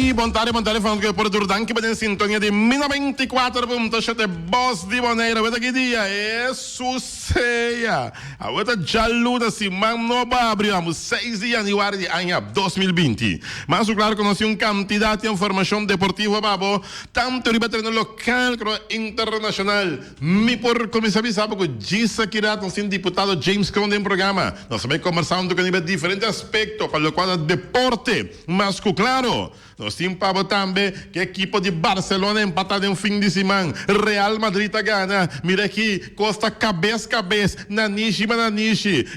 E buon telefone che pure Durdanchi per in sintonia di Mina 24.7 Boss di Bonaire. Avete che dia? Suceia. Avete già luta si manno abriamo 6 di januari di anno 2020. Ma su claro conosci un cantidad di informazione deportiva babo, tanto ripetere nel local come internazionale. Mi por come sabe che Gisa Kirat, un diputato James Crown in programma. Nós também conversando com diferentes aspectos para o quadro deporte. Mas claro, nós temos para também que a equipe de Barcelona empatada em fim de semana. Real Madrid a gana. Mira aqui, costa cabeça Nanishi.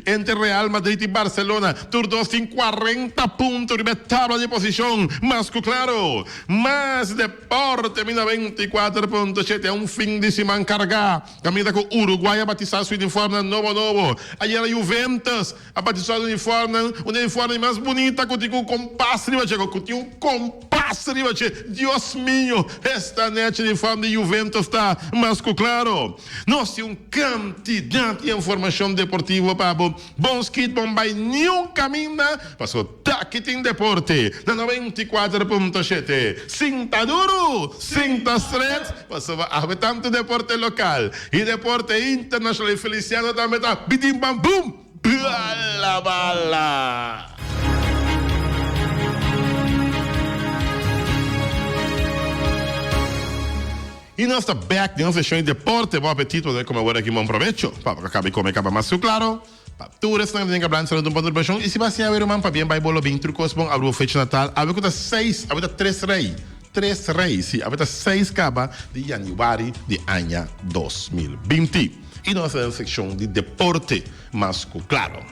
Entre Real Madrid e Barcelona. Todos têm 40 pontos de tabla de posição. Mas claro, mais deporte, mina 24.7 é um fim de semana carregado. Caminha com o Uruguai a batizar seu uniforme novo. Aí a Juventus a batizar o uniforme mais bonita que o compasso que um compasso Deus mío, esta net uniforme de Juventus está mais claro. Nós temos quantidade de informação deportiva para bons kit bombay nenhum caminho para o Taquitim Deporte na 94.7. Sinta duro, sinta stress, para haver tanto deporte local e deporte internacional. E Feliciano também está bidim bam bum, bala. E nós estamos back de uma sessão de deporte. Bom apetite, né? Como agora aqui, bom provecho. Para acabar com mais claro. Para tudo isso, nós temos que falar sobre um ponto de baixão. E se você ver uma para bem, vai bolo bem, trucos bom, abriu o fecho natal. Abriu com 6, abriu 3 reis. 3 reis, sim. Abriu 6 caba de januário de ano 2020. E nós temos a sessão de deporte, mas claro.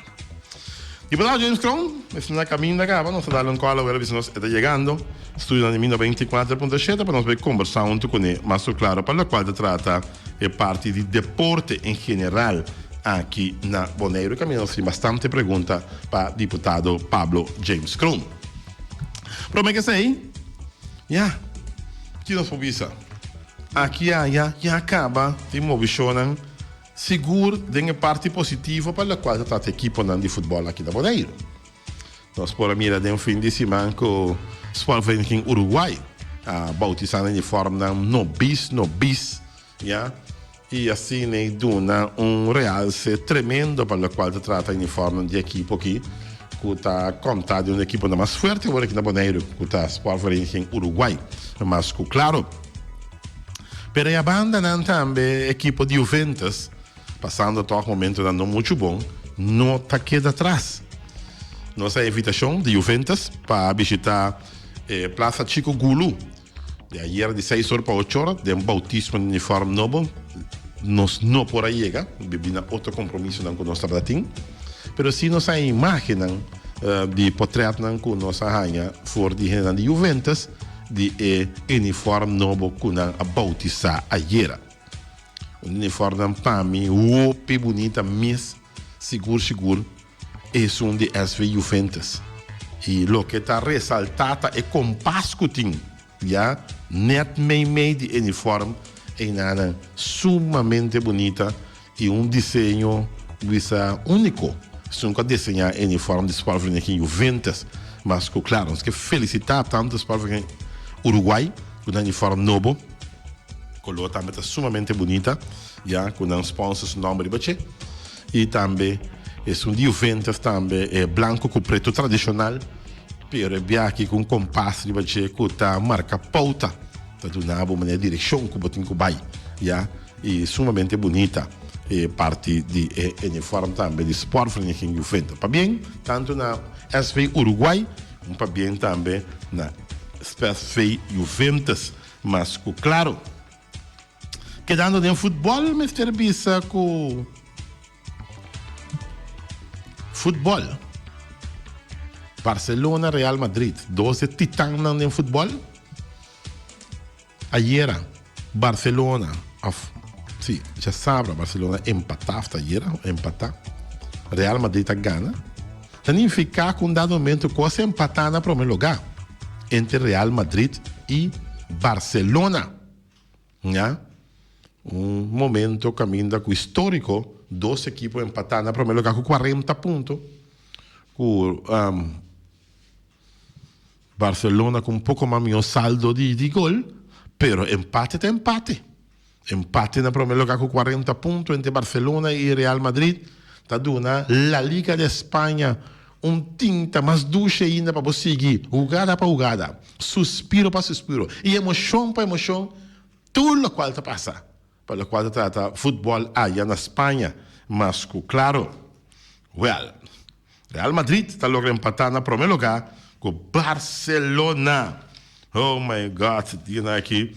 Diputado James Crown, está caminho da cava, nós estamos com ela, nós está chegando, estudando em 24.7 para nós conversar com ele, mas claro, para o qual trata é parte de deporte em geral aqui na Bonaire. Caminho nós temos bastante pergunta para o deputado Pablo James Crown. Pero me que sei, que nós vamos aqui já acaba de movisionar seguro de parte positiva para a qual está a equipe de futebol aqui da Bonaire. Nós podemos mirar de fim de semana com o Sport Vereniging Uruguai, bautizando em forma no bis, e assim dá realce tremendo para a qual trata em forma de equipe aqui, que está contado de uma equipe mais forte agora aqui na Bonaire, que está Sport Vereniging Uruguai, mas claro, para a banda também a equipe de Juventus, passando todo momento dando muito bom, não está queda atrás. Nossa invitação de Juventus para visitar Plaza Chico Gulu, de ayer de 6 horas para 8 horas, de bautismo de uniforme novo, nós não por aí chega, bebina outro compromisso com nossa bratim, mas se nós imaginam de portrait com nossa rainha for de Juventus, de uniforme novo que a bautizar ayer. Un uniforme para mim, ope bonita, mas seguro, é um de SV Juventus. E o que está ressaltado é compasso que tem, net meio de uniforme, é nada sumamente bonita e desenho único. Se nunca desenhar uniforme de Sport Vereniging Juventus, mas claro, nós que felicitar tanto o Sport Vereniging Uruguai, com um uniforme novo, color também está sumamente bonita, com um sponsor nome de bache, e também é de Juventus também é branco com preto tradicional, pero aqui com compasso de bache que está marca pauta, está dando uma direção que botem com vai, e sumamente bonita, é parte de uniforme também de Sport Vereniging Juventus, para bem tanto na SV Uruguai, para bem também na SV Juventus, mas claro. Quedando no futebol, Mr. Bisa, com futebol. Barcelona, Real Madrid, 12 titãs no futebol. Ayer, Barcelona, sim, já sabe, Barcelona empatar, Real Madrid ganha. Significa que um dado momento, quase empatar no primeiro lugar entre Real Madrid e Barcelona. Momento caminho com histórico, 2 equipos empatados no primeiro lugar com 40 pontos, com Barcelona com um pouco mais meu saldo de gol, pero empate é empate. Empate na primeiro lugar com 40 pontos entre Barcelona e Real Madrid. Tá dando La Liga de Espanha tinta mais ducha ainda para você seguir, jogada para jogada, suspiro para suspiro, e emoção para emoção, tudo o qual tá passa. Para o qual trata futebol aí na Espanha, mas claro, Real Madrid está logo empatando na primeiro lugar com Barcelona. Oh my God, tinha aqui,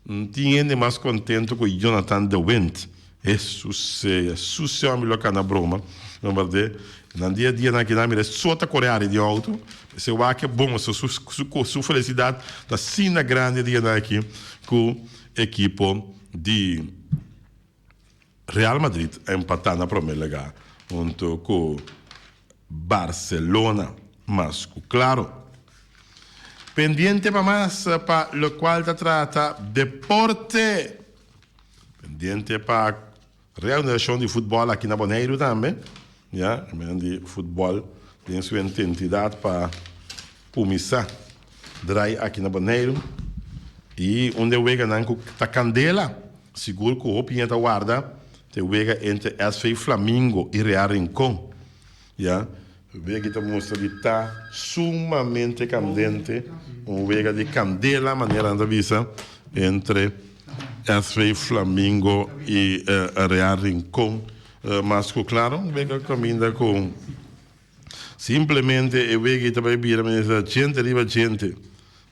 não tinha mais contente com Jonathan De Wind. Isso é melhor que na broma, não é verdade? No dia a dia na que nós é só a corear de auto, se eu acho que é bom, sua felicidade está sina grande dia aqui com a equipe de Real Madrid empatar na primeira lugar junto com Barcelona, mas claro, pendiente para mais para o qual se trata deporte, pendiente para reunião de futebol aqui na Bonaire também, ja, de futebol tem sua identidade para começar drai aqui na Bonaire e onde eu vejo não tá Candela, seguro que o pinha tá guarda, te vejo entre SV Flamengo e Real Rincón, ja. Veja que estamos está sumamente candente, veja de candela maneira de visa entre SV Flamengo e Real Rincón, mas claro, veja caminha com simplesmente eu vejo que também vira gente arriba gente,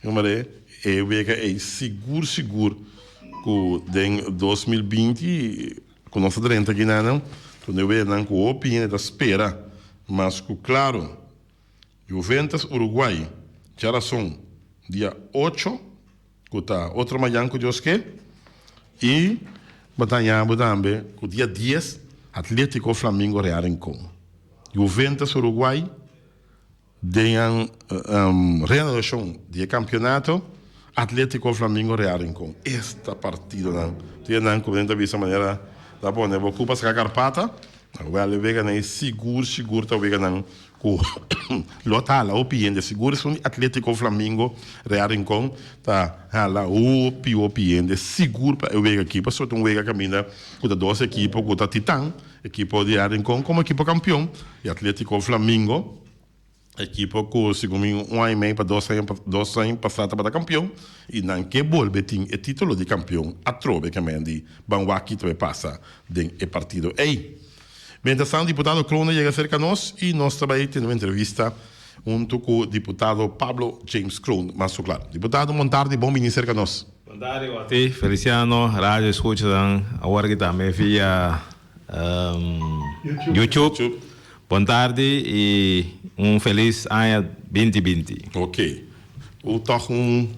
eu vejo é seguro que em 2020 com nossa renta aqui não, quando eu vejo não com opinião da espera. Mas, claro, Juventus Uruguai, já são dia 8, que está outro manhã que Deus quer, e batalhamos também, que dia 10, Atlético Flamengo Real Rincón. Juventus Uruguai, tem realização de campeonato, Atlético Flamengo Real Rincón. Esta partida, não, tem como dentro dessa maneira, tá bom, eu vou ocupar essa carpata. Agora eu vejo que seguro tá vendo não com lotar lá opinião seguro são Atlético Flamengo Real Rincón tá lá opinião seguro para eu vejo aqui para só um vejo caminha com duas equipes com a Titã equipe de Real Rincón como equipe campeão e Atlético Flamengo equipe com segundo ano e meio para 2 anos passado para campeão e não que volve tem o título de campeão a trove que me de Banwaki também passa de partido aí. Mientras tanto, o deputado Clona chega cerca de nós e nós também temos uma entrevista junto com o deputado Pablo James Clona. Mas, claro, deputado, boa tarde, bom vir cerca de nós. Boa tarde, Wati. Feliciano, rádio escuta agora que também via YouTube. Boa tarde e feliz ano 2020. Ok. Eu tenho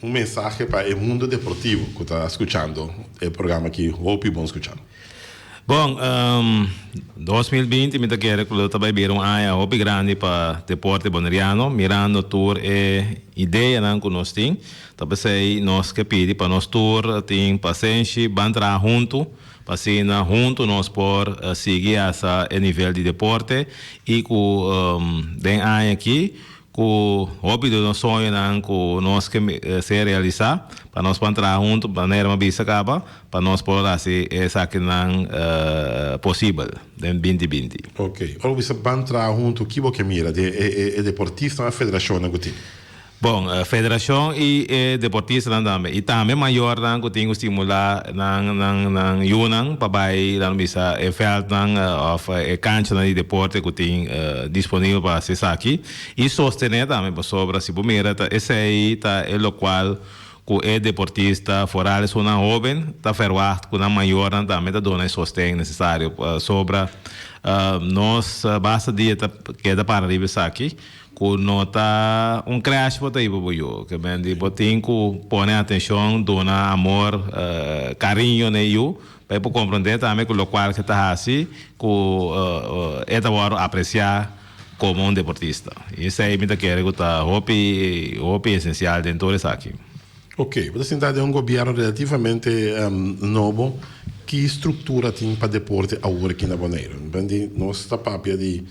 mensagem para o mundo deportivo que está escutando o programa aqui. Hope bom escutar. Bom, 2020 me quero que eu também vir ano grande para deporte boneriano, mirando tour e ideia não que nós temos, também sei nós que pedi para nós tour tem paciência, bantra junto, passina junto nós por seguir essa nível de deporte e com den ano aqui com hobby do nosso sonho com nós que se realizar para nós entrar junto para maneira uma bisa acaba para nós poder assim essa que não possível em 2020. Ok. Ora você entrar junto que você mira de deportista na federação não tem. Bom, a federação e deportista também. E também maior que tem que estimular na Yunnan para vai lá no bisa veld of cancha de deporte que tem disponível para acessar aqui e sostener também para sobre se primeira esse aí tá é o qual que é deportista fora é uma jovem tá ferwart com a maior também tá dando sustento necessário sobre nós basta dia que dá para arribar aqui que nota crash para aí bobo que bem de botin que põe atenção dona amor carinho neio para compreender também que o qual que está assim que é da apreciar como deportista isso aí me tá querendo que tá hobby essencial dentro desse aqui. Ok, você está de governo relativamente novo. Que estrutura tem para deporte agora aqui na Bonaire? Nós está papia de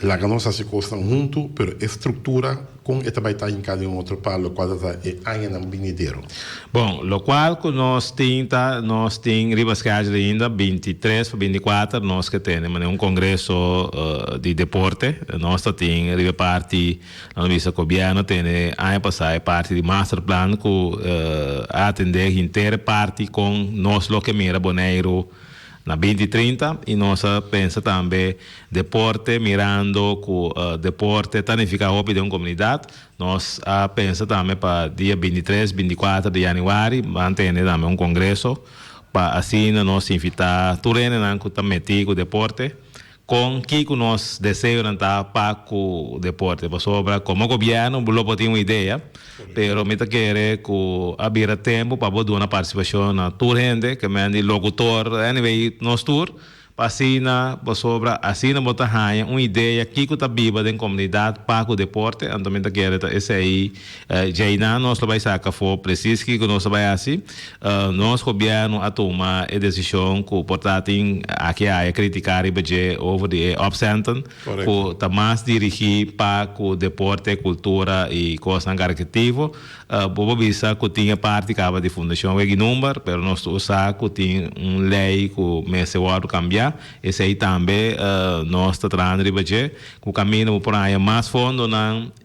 La ganosa se costa junto, pero estructura com esta vai estar em cada outro para o qual está ainda no vinhedeiro. Bom, lo qual que nós tem ribas que ainda 23 para 24 nós que temos um congresso de deporte, nós tem riba parte na visa governo tem ano passado parte de master plan que atender inteira parte com nós lo que mira Bonaire na 2030 e nós pensa também deporte mirando que deporte tanifica o de uma comunidade nós pensa também para dia 23 24 de janeiro manter também um congresso para assim nós invitar turene nan que também o deporte com que nós desejamos para o deporte sobre como governo não tem uma ideia pero me quer que abrir tempo para dar uma participação na tour gente que me locutor anyway nos tour Pasina, sobre assim não botar uma ideia que está viva da comunidade para o deporte, então me quer esse aí já nós vai sacar for preciso que nós vai assim nós governo a tomar a decisão que portanto aqui a criticar e budget over the absenten que está mais dirigido para o deporte, cultura e coisa caritativa bobo bisa que tinha parte de fundação e número, pero nós usar que tinha lei que me se vai cambiar esse aí também nós está trazendo que o caminho para aí mais fundo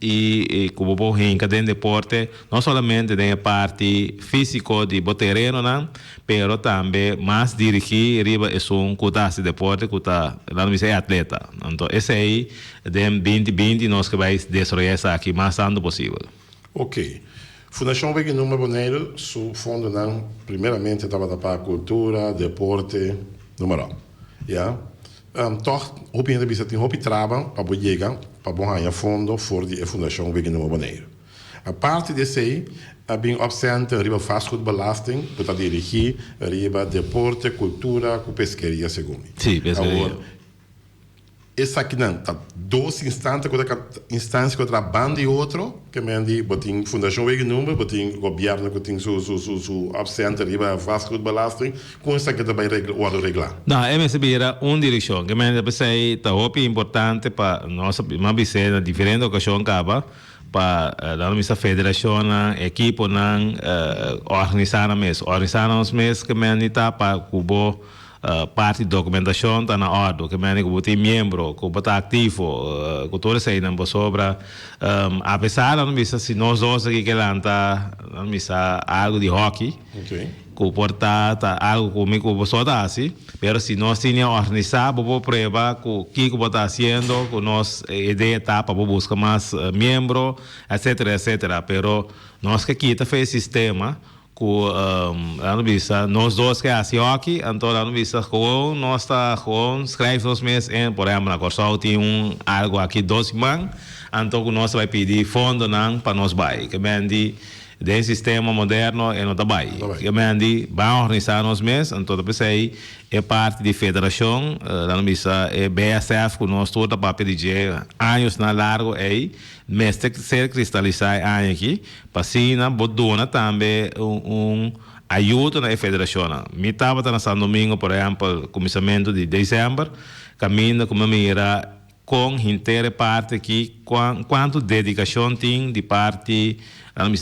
e que o povo hinca dentro do deporte não somente tem a parte física de terreno pero também mais dirigir riba é um que deporte que está lá no atleta então esse aí de 2020 nós que vai desenvolver isso aqui mais rápido possível. Ok. Fundação Vega Número Bonaire, su fundo primeiramente estava para a cultura, deporte, número. Ja? Toch, op een gebied tem hopi trabalho para chegar para ganhar fundo voor die Fundação Vega Número Bonaire. A parte desse aí, bem absente riba vastgoedbelasting, para dirigir riba deporte, cultura, pesqueria, segundo. Sim, pesqueria. Essa aqui não, tá dois instâncias que trabalham e outro, que me andi, botem Fundação Vega Número, botem governo que tem su absente riba vastgoedbelasting, com essa que também reglar. Não, MSB era uma direção, que me pensei, tá muito importante para nós, mas na diferente ocasião acaba para a nossa federação, equipe, organizar os meses que me andi tá para cubo parte de documentação está na ordem, que menos que tem membro, que está ativo, que todo isso aí não sobra. Apesar de não bisa se nós dois aqui que lá está, não bisa algo de hockey, que porta algo comigo que só dá assim, mas se nós tínhamos organizado, vou provar que que está fazendo, que nós ideia tá para buscar mais membro, etc, etc. Pero nós que aqui tá fez sistema nós dois que assim aqui, então não visa com nós está com escreve os meses em por exemplo na Corsal tem algo aqui 12 man, então nós vai pedir fundo não para nós vai que mendi de sistema moderno e não tá vai que mendi vai organizar os meses, então depois aí é parte de federação, não visa é BSF que nós toda para pedir anos na largo aí mas tem que ser cristalizado aqui, para assim, bodona também ajuda na federação. Me estava na São Domingo, por exemplo, começamento de dezembro, caminho como mira com inteira parte aqui, quanto dedicação tem de parte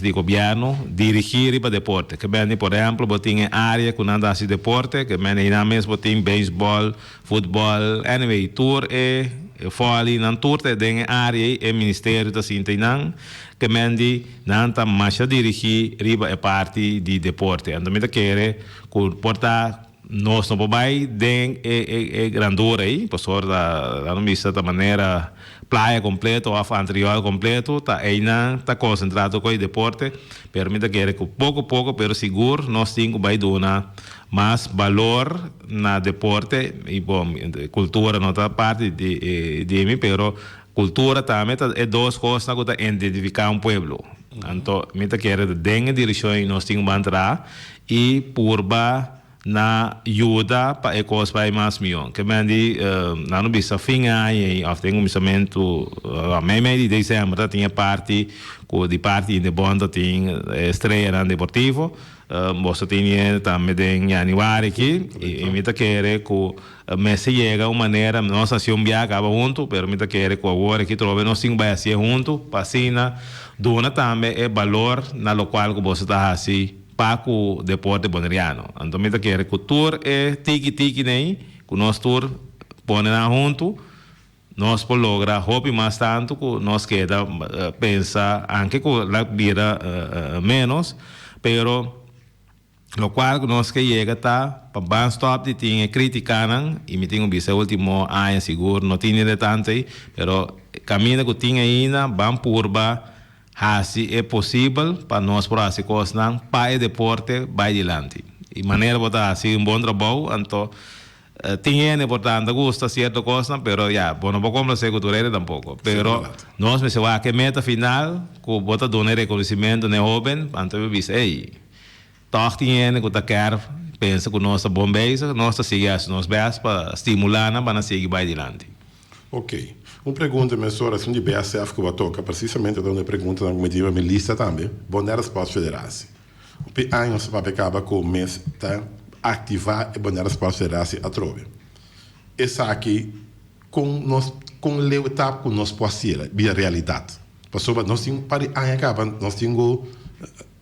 de governo dirigir para deporte. Que bem, por exemplo, botem área que não dá deporte, que bem, na mesma botem beisebol, futebol, anyway, tour e fora não turte tem área e ministério da Sintinang que mendi não tá mais a dirigir riba é parte de deporte então me quer que porta nós não vai den é grandura aí por da não missa da maneira praia completo ou anterior completo tá aí não tá concentrado com o deporte permite que pouco pouco pero seguro nós temos vai donar mais valor na deporte e bom cultura não tá parte de mim pero cultura também é duas coisas que tá identificar pueblo então me tá querer dengue direção nós temos entrar e purba na ajuda para ecos para mais milhão que mendi na no bisa finga e of tem começamento a meio de dezembro tinha parte com de parte de banda tinha estreia na deportivo você tinha também em januário aqui e me tá querer com mês chega uma maneira nossa se viaja junto pero me tá querer com agora que trove nós sim vai assim junto passina dona também é valor na local que você tá assim para o deporte boneriano. Então, me que a cultura é tiki-tiki, né? Que nós tour põe na junto, nós por logra hobby mais tanto que nós queda pensa anche que la vida menos, pero lo qual que nós que chega tá para ban stop de tinha criticar e me tinha visto último ano seguro não tinha de tanto aí, pero caminho que tinha ainda ban purba assim é possível para nós por assim coisas para o deporte vai adiante e maneira botar assim bom trabalho então tinha importante gusta certa coisa pero já bom não vou conversar com tu tampouco pero nós me se vai que meta final que bota donar reconhecimento ne jovem então eu disse ei toch tinha que tá quer pensa que nós bom base nós seguir as nós base para estimular para seguir vai adiante. Ok. Uma pergunta, professora, assim de BSF que eu toco, precisamente da uma pergunta na comitiva me lista também. Bom, era esporte federação. O ano se vai acabar com o mês tá ativar e bom era esporte federação a trove. Essa aqui com o etapa com nós possível, via realidade. Passou nós tínhamos para ano acaba, nós tínhamos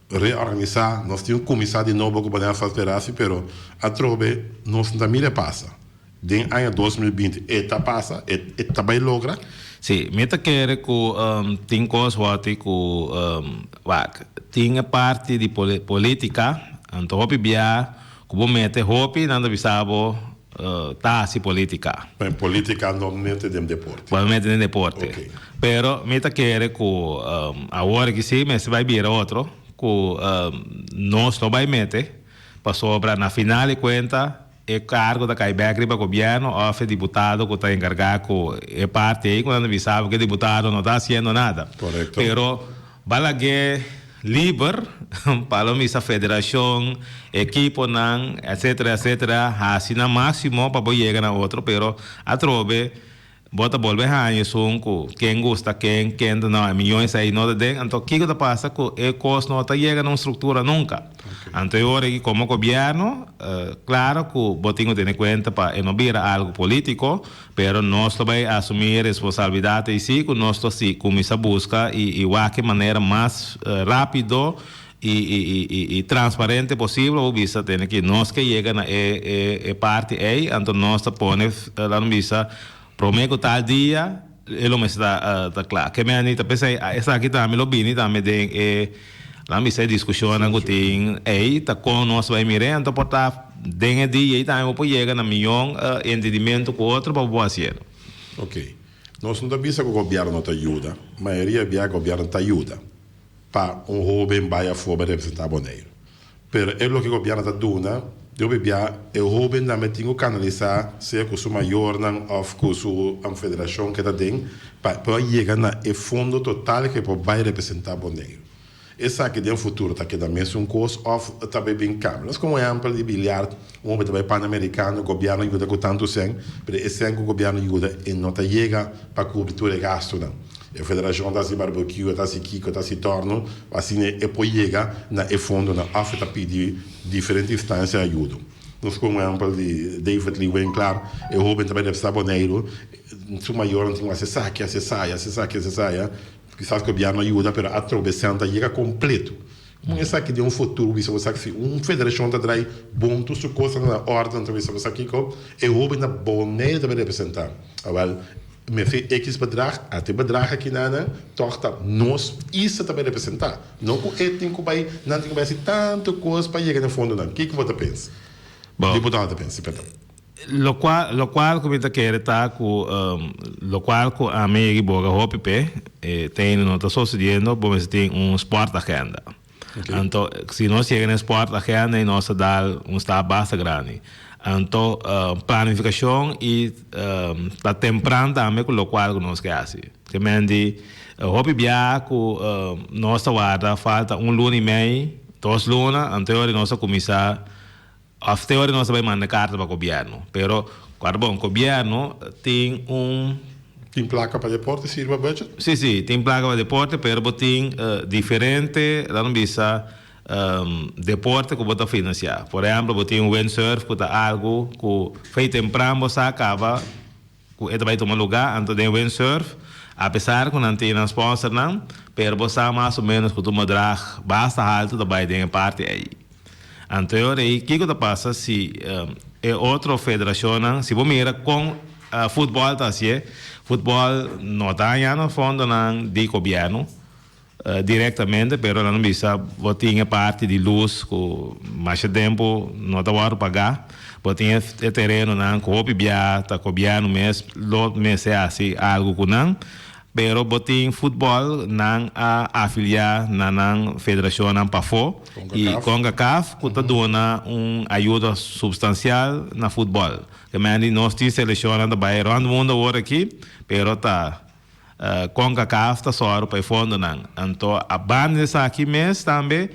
reorganizar, nós tínhamos começar de novo com bom era esporte federação, pero a trove nós não mira passa. Den ano 2020 eta passa eta vai logra sim meta quer que tem coisas que tinha parte de política então hopi bia como mete hopi nanda bisabo tá se política bem política não mete dem deporte vai mete dem deporte okay. Pero meta quer que agora que sim mas vai vir outro que nós não vai meter para sobra na final de conta é cargo da Caibeca para o governo ou deputado que está encarregado com a parte aí quando ele sabe que o deputado não está fazendo nada. Correto. Pero balague livre para a federação, equipo não, etc, assim na máximo para chegar na outro, pero a trove bota volver a isso quem gosta quem não milhões aí não tem então o que está passa que o custo não está chegando a uma estrutura nunca então agora como governo claro que botinho tem em conta para não vir algo político pero nós também assumir responsabilidade e sim que nós sim começa a buscar e que maneira mais rápido e transparente possível o visa tem que nós que chega na parte aí então nós põe lá no visa prometo tal dia ele me está claro que me anita pensei essa aqui também lo bini também tem lá me sei discussão na gutin tá com nós vai mirar então portar den dia aí também vou chegar na milhão entendimento com outro para fazer. Ok. Nós não sabemos que o governo não te ajuda, a maioria do governo te ajuda para jovem vai a fora representar Bonaire. Pero é o que o governo está dando. Eu bebia o jovem também tem que canalizar seja com o maior ou com a federação que está dentro para chegar no fundo total que vai representar Bonaire. Essa aqui no futuro está quedando mesmo curso ou também bem câmeras como exemplo de bilhar homem também pan-americano o governo ajuda com tanto sem mas esse ano o governo ajuda e não está chega para cobertura de gasto não. A federação está se barbecue, está se kiko, está se torno, assim é por chegar na fundo na África pedir diferentes instâncias de ajuda. Nós como exemplo de David Lee Wayne, claro, o jovem também deve estar boneiro, su maior não tem acessar, quizás o governo ajuda, mas a travessão chega completo. Essa aqui de futuro, você sabe que federação está trazendo bom tudo coisa na ordem, então você aqui que o jovem na boneiro também representar. Me fez X bedrag, até bedrag aqui nada, toch dat nós isso também representar. Não que o étnico vai, não tem que vai ser tanto coisa para chegar no fundo não. O que você pensa? Deputado pensa, perdão. Lo qual como está quer tá com lo qual com a mim e boga hope tem não está sucedendo, vamos ter sport agenda. Okay. Então, se nós chega na sport agenda e nós dá está basta grande. Então, planificação e está temprano também com o qual nós queremos. Também, hobby biaco, nossa guarda falta luna e meio, 2 lunas, anterior nós começar a teoria nós vai mandar carta para o governo, pero quando bom, o governo tem Tem placa para deporte, sirva budget? Sim, tem placa para deporte, pero tem diferente, lá não bisa deporte que você financiar. Por exemplo, você tem windsurf, que é algo que fez temprano você acaba, que vai tomar lugar, então tem windsurf, apesar que não tem sponsor não, pero você mais ou menos que tu drag basta alto, também tem parte aí. Então, aí, o que passa se é outra federação, se você mira com futebol, tá assim, futebol não está no fundo de governo diretamente, pero não bisa você tinha parte de luz que mais tempo não está pagar, você tinha terreno não que o tá governo mês lot mês é assim algo que não, pero você tem futebol não afiliar na federação não PAFO e CONCACAF que está dando ajuda substancial na futebol. Que nós temos seleção da Bahia around o mundo agora aqui, pero tá CONCACAF está só para o fundo não. Então a banda aqui mesmo também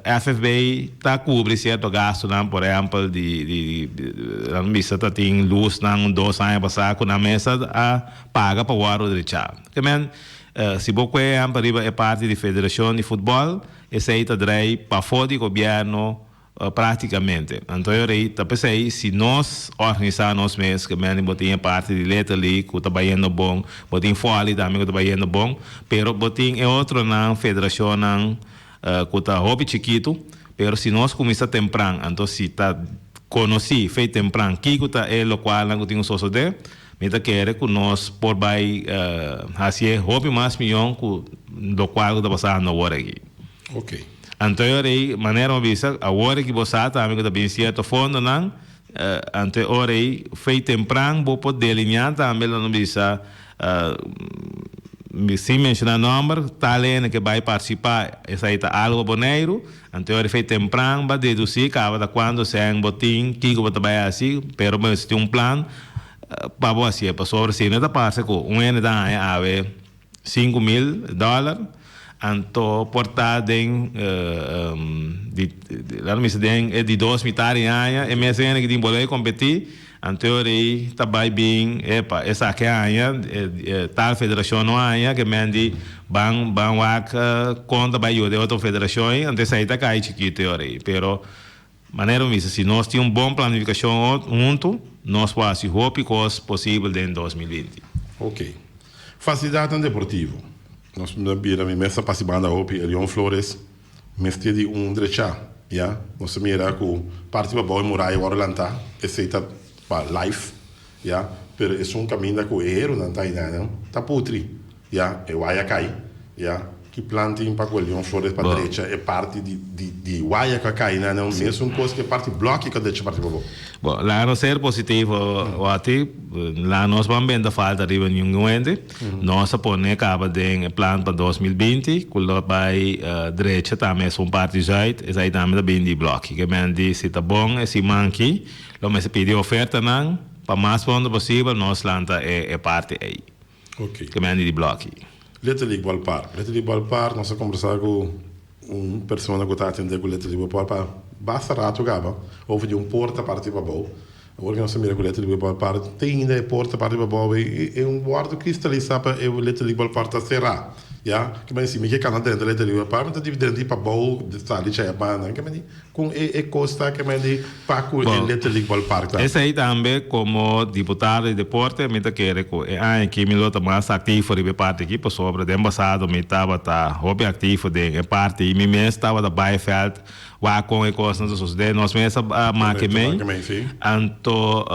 FFB está cobre certo gasto não, por exemplo a missa tá tem luz não 2 anos passar com a mesa paga para o aro de chá. Que se você é parte da federação de futebol, esse aí está para fora do governo praticamente. Então eu pensei, se nós organizarmos mesmo, que mesmo botinha parte de letra ali, que está indo bom, botinha fora também que está indo bom, pero botinha é outro na federação que está hobby chiquito, pero se nós começar temprano, então se está conheci, feito temprano, que está é local que tem um sócio de, me quer que nós por vai fazer hobby mais milhão que local que está passando agora aqui. Ok. Então, aí, maneira visa, agora que você está, amigo da bem certo fundo, não? Então, aí, feito temprano, vou poder delinear também, não visa, sem mencionar número, talento que vai participar, essa aí está algo boneiro, então, aí, feito temprano, vai deduzir, cada quando se é um botim, que você vai assim, pero se tem plano, para você, para sobre si, não está passando com ano da $5,000, anto portada de dois metades e mesmo que tem bolé competir anterior também bem essa aqui tal federação não que mende bang wak conta vai de outra federação antes aí tá cai chiquito aí pero maneira missa se nós temos bom planificação junto nós quase hope cos possível em 2020. Ok. Facilidade deportivo. Nós vamos mesa participando da OPI, Leon Flores, mestre de drecha, já? Nós mira que parte para boa morar e Orlando, esse está para live, já? Pero é caminho que o erro não está ainda, não? Tá putri, já? É o Ayacai, já? Que plantem para o Leon Flores para direita é parte de Ayacai, não? Mesmo coisa que é parte bloco que deixa parte para boa. Bom, lá no ser positivo, lá nós vamos ver a falta de nenhum ente. Nós põe acaba de plano para 2020, que lá vai direita também é parte de essa aí também bem de bloco. Que mende se tá bom, se manque, lá mas se pedir oferta não, para mais fundo possível, nós lanta é parte aí. Ok. Que mende de bloco. Little League Ballpark, nós conversamos com uma pessoa que está atendendo com Little League Ballpark, basta rato gaba, houve de porta parte para boa. Agora nós miramos com Little League Ballpark, tem ainda porta parte para boa e um guardo cristalizado para o Little League Ballpark está cerrado. Ja, que men si mi che canal dentro le tele pa ma di dentro pa bow de stali c'è pa che men con e costa che men di pa cu il Little League Ballpark. Esse aí também como deputado de deporte me tá querer que me lota mais ativo de parte aqui por sobre de passado me tava hobby ativo de parte e me mesmo estava da Baifeld wa com e costa nos de nós mesmo marque men anto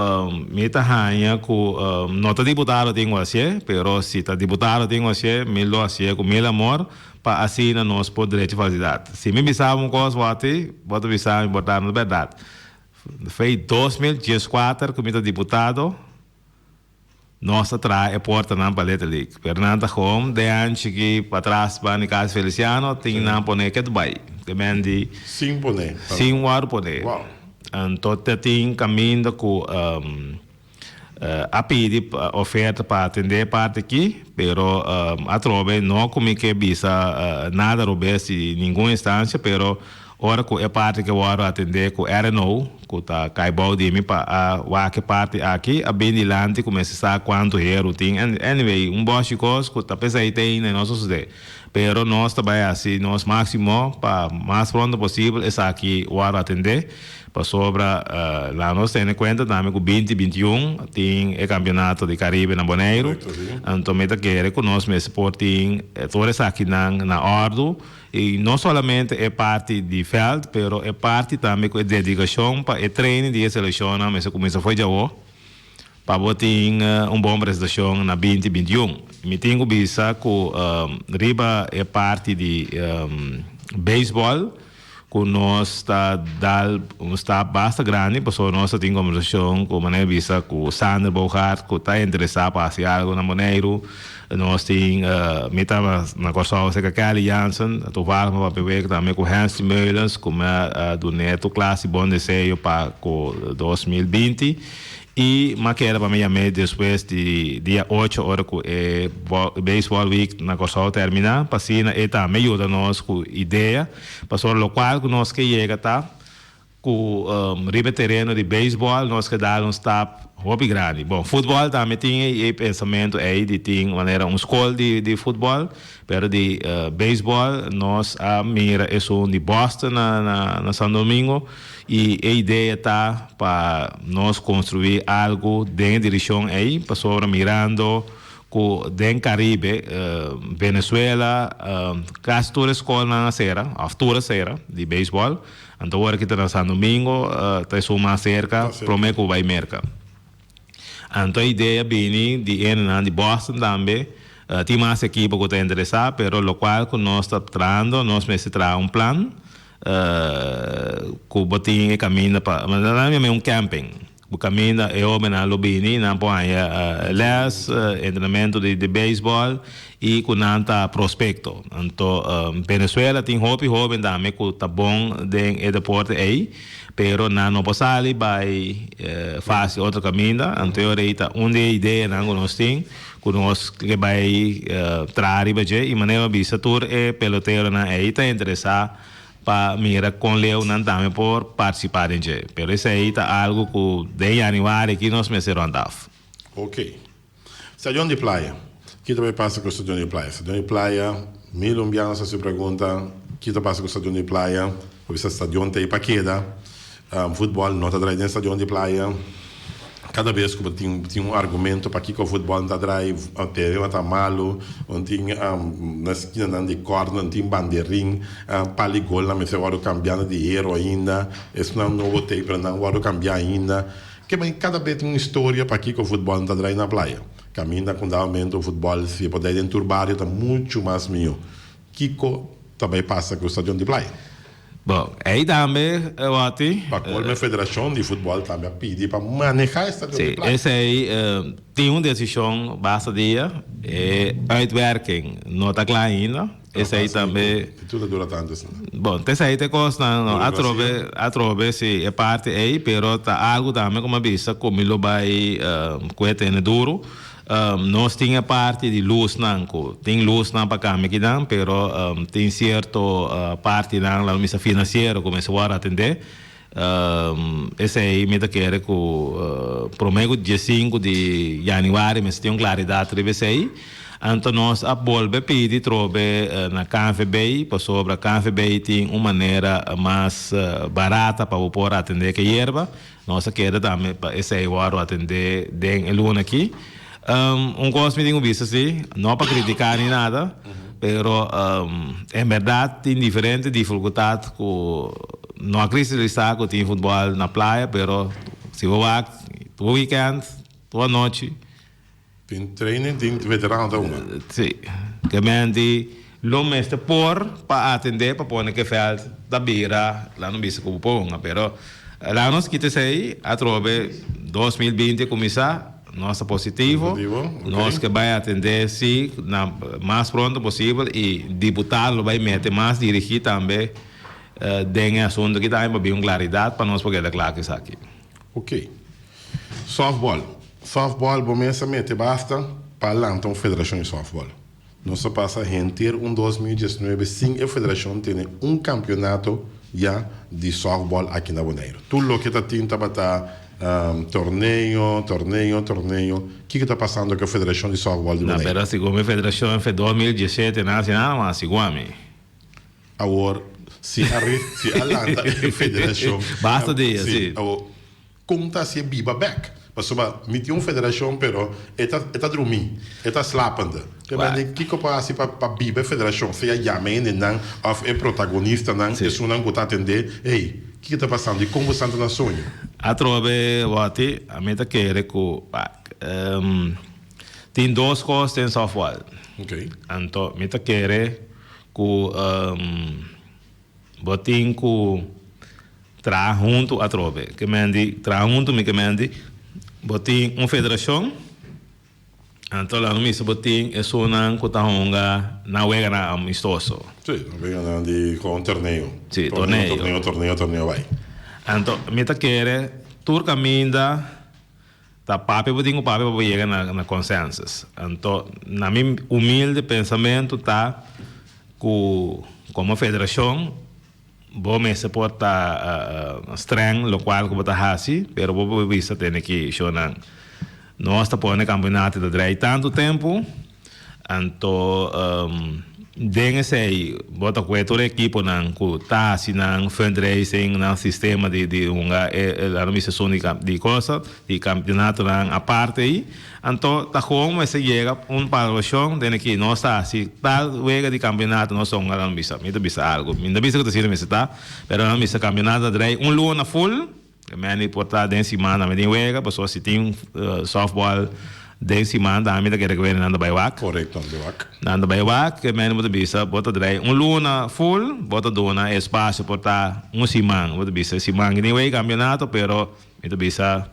me tá ranha com nota deputado tenho assim pero se tá deputado tenho assim me lo assim com meu amor para assim nós poder fazer isso. Se me bisava uma coisa bota bisava botar na verdade. Foi 2014 como deputado nós traz a porta na paleta ali. Fernanda Home de antes que para trás para a casa Feliciano tem na pone que Dubai. Demande sim pone. Sim war pone. Wow. Então tem caminho com a pedir oferta para atender parte aqui, pero a trove não como que bisa nada robesse em nenhuma instância, pero ora que é parte que eu vou atender com RNO, que tá caibou de mim para a que parte aqui, a bem dilante começa a quanto é routine. Anyway, bom chicos que tá pensando tem na nossa cidade. Pero nós também assim, nós máximo para mais pronto possível é aqui o atender. Para sobra, lá nós temos em conta também que 2021 tem o campeonato de Caribe na Bonaire. Então, meta quer que nós me suportem todas aqui na ordem. E não somente é parte de feld, pero é parte também com dedicação para o treino de seleção, mas começa foi já o para botar boa prestação na 2021. Me tenho visto que riba é parte de beisebol, que nós está bastante grande, por isso nós temos conversação com a vista com o Sander Bogart, que está interessado para fazer algo na Monteiro. Nós temos, na Corsol, com Kelly Jansen, a Tovarma para beber também com Hans Meulens, como do Neto Classe Bom Desejo para 2020. E maquera para mim depois de dia 8 horas que o Baseball Week na Corsol terminar, para assim, e também ajuda nós com ideia, para o local que nós que chega tá com riba terreno de beisebol, nós que dar stop hobby grande. Bom, futebol também tinha pensamento aí de ter maneira escola de futebol, pero de beisebol nós a mira é de Boston na São Domingo. E a ideia tá para nós construir algo dentro da direção aí, para sobre mirando com dentro Caribe, Venezuela, quase toda a escola na serra, toda a serra de beisebol. Então agora que está na São Domingo, está mais cerca, prometo que vai mercar. Então a ideia vem de Boston também. Tem mais equipe que está interessada, mas o qual que nós está trazendo, nós precisamos plano. Que botinho caminha para, mas não é camping. O caminho é homem na lobby, na ponha les treinamento de beisebol e com nanta prospecto. Então, Venezuela tem hobby também que tá bom de deporte aí, pero não pode vai fazer outro caminho. Então, uma ideia não nós tem, que nós que vai trazer e maneira vista tour é peloteiro na aí tá interessado para mira com Leo não também por participar em G. Pero isso aí tá algo que de janeiro que nós começamos a Ok. Stadion de praia. O que também passa com o stadion de praia? Stadion de praia, mil umbianos se pergunta, o que passa com o stadion de praia? Porque esse stadion tem para queda. Futebol não está atrás do stadion de praia. Cada vez que tem argumento para que o futebol não está atrás, o terreno está malo, não tem na esquina de corda, não tem bandeirinha, paligol, não me se vai cambiando de euro ainda, isso não votei para não vai cambiar ainda. Que cada vez tem uma história para que o futebol não está atrás na praia. Caminha com o aumento do futebol, se puder enturbar, está muito mais melhor. Kiko também passa com o stadion de praia. Bom, aí também, eu acho... Para a Federação de Futebol também pede para manejar esta sim, esse aí tem uma decisão bastante uitwerking, não está claro ainda. Esse aí também... Tudo dura tanto. Bom, esse aí tem coisa, a trove se é parte aí, pero tá algo também como a vista, como ele vai coetendo duro. Nós tinha parte de luz nanco, tem luz não para cá, que dá, pero tem certo parte não lá missa financeira começou a atender. Esse aí me quer que prometo dia 5 de janeiro, mas tem claridade sobre isso aí. Então nós a bolbe pedi trobe na Canfe Bay, para sobre a Canfe Bay tem uma maneira mais barata para poder atender que erva. Nós quer também para esse aí o atender den luna aqui. Coisa me tenho visto assim, não para criticar nem nada, pero em verdade tem diferente dificuldade com não acreditar que tem futebol na praia, pero se eu vou todo weekend, toda noite tem treino, tem veterano da uma. Sim, que mente lo mestre por para atender para pôr que faz da beira lá no bicho como ponga, pero lá nós que te sei a trobe 2020 começar nossa positivo, okay. Nós que vai atender sim na mais pronto possível e deputado vai meter mais dirigir também dentro assunto que também para uma claridade para nós poder declarar que isso aqui. Ok. Softball, bomensamente basta para lá então federação de softball. Nós passa a render 2019 sem a federação ter campeonato ya de softball aqui na Bonaire. Tudo o que está tinta para torneio. O que está passando com a Federação de Softball de Na Bonaire? verdade, como a federação foi 2017 nacional, mas igual. Agora, se a Landa a Federação... Basta de sim. Conta se biba back. Mas só meti uma federação, pero está dormindo, está slapando. O que eu posso fazer para biba a federação? Se a chama não, ou é protagonista não, é só não está atender. Ei, o que está passando? E como você está na sonho? A trove, a meta que é que tem duas coisas em software. Ok. Então, meta que é que botin que tra junto a trove. Que mandi tra junto me que mandi botin uma federação. Então lá no mês botin é só não que tá honga na wega na amistoso. Sim, venha de com torneio. Sim, torneio vai. Então, meta que é turca minda tá papi botin o papi para chegar na consensus. Então, na meu humilde pensamento tá que como federação vou me suportar streng lo qual que bota hasi, pero vou vista tem que shonan nós está pondo campeonato de drei tanto tempo, então dengue sei bota com todo equipo nan ku tá assim fundraising nan sistema de uma a missão de coisa de campeonato nan a parte aí, então tá como esse chega palvação tem que nós está assim tal wega de campeonato nós somos a missa me bisa algo me bisa que tá sendo missa tá, pero a missa campeonato de drei luna full que me ani portar dentro semana me tem wega pessoa se tem softball dentro semana a mim que requer nanda baiwak correto baiwak nanda baiwak que me não bisa bota drei luna full bota dona espaço portar semana bota bisa semana que nem wega campeonato pero me bisa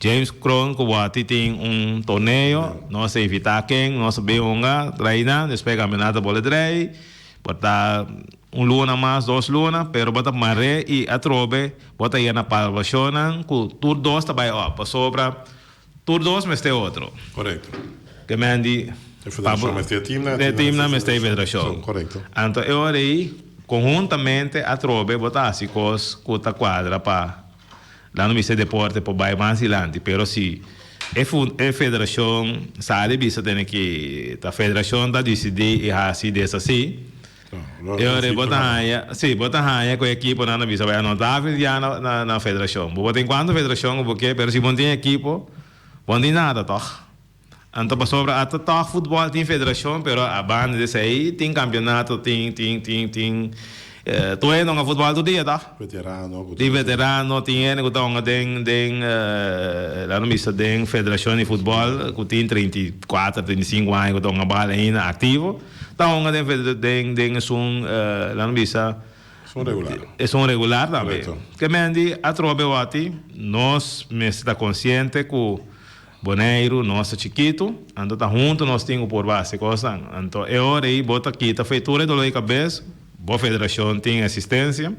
James Cron que bota tem torneio nós evitar quem nós beonga treina depois campeonato bola drei bota luna mais 2 luna pero bota maré e a trobe bota aí na palvação com tur 2 também ó para sobra tur 2 mas tem outro correto que me andi federação mas tem time na mas tem federação correto então eu aí conjuntamente a trobe bota assim cos cuta quadra para lá no Ministério de Deporte para vai mais adiante pero se é federação sabe bisa tem que a federação da decidir e assim dessa assim eu botar raia com a equipe na visa vai anotar já na federação. Botar enquanto federação porque pero se não tem equipe, não tem nada toch. Então para sobre até toch futebol tem federação, pero a banda desse aí tem campeonato, tem tu é não futebol do dia tá? Veterano tem que tá tem lá no missa tem federação de futebol que tem 34, 35 anos que tá bala ainda ativo. Então, tem lá no bisa são regular também. Que me andi a trobe wati, nós me está consciente que Bonaire nosso chiquito, então tá junto nós temos por base coisa. Então é hora aí bota aqui tá feitura do lei cabeça, boa federação tem assistência